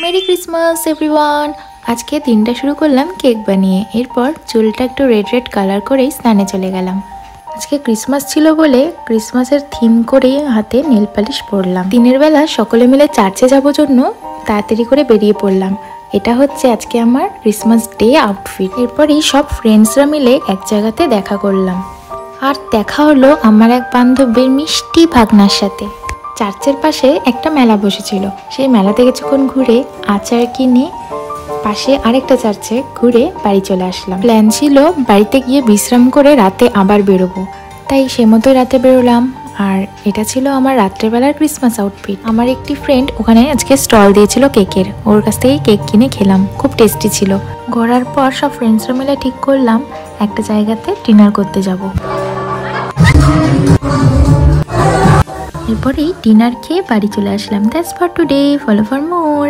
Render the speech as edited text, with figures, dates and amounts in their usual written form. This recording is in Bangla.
Merry Christmas everyone. আজকে দিনটা শুরু করলাম কেক বানিয়ে, এরপর চুলটা একটু রেড রেড কালার করেই স্নানে চলে গেলাম। আজকে ক্রিসমাস ছিল বলে ক্রিসমাসের থিম করে হাতে নেল পালিশ পরলাম। দিনের বেলা সকলে মিলে চার্চে যাবো জন্য তাড়াতাড়ি করে বেরিয়ে পড়লাম। এটা হচ্ছে আজকে আমার ক্রিসমাস ডে আউটফিট। এরপরই সব ফ্রেন্ডসরা মিলে এক জায়গাতে দেখা করলাম, আর দেখা হলো আমার এক বান্ধবীর মিষ্টি ভাগনার সাথে। চার্চের পাশে একটা মেলা বসেছিল, সেই মেলাতে কিছুক্ষণ ঘুরে আচার কিনে পাশে আরেকটা চার্চে ঘুরে বাড়ি চলে আসলাম। প্ল্যান ছিল বাড়িতে গিয়ে বিশ্রাম করে রাতে আবার বেরোবো, তাই সে মতোই রাতে বেরোলাম। আর এটা ছিল আমার রাত্রেবেলার ক্রিসমাস আউটফিট। আমার একটি ফ্রেন্ড ওখানে আজকে স্টল দিয়েছিল কেকের, ওর কাছ থেকেই কেক কিনে খেলাম, খুব টেস্টি ছিল। ঘোরার পর সব ফ্রেন্ডসরা মিলে ঠিক করলাম একটা জায়গাতে ডিনার করতে যাব। এরপরেই ডিনার খেয়ে বাড়ি চলে আসলাম। That's for today, follow for more.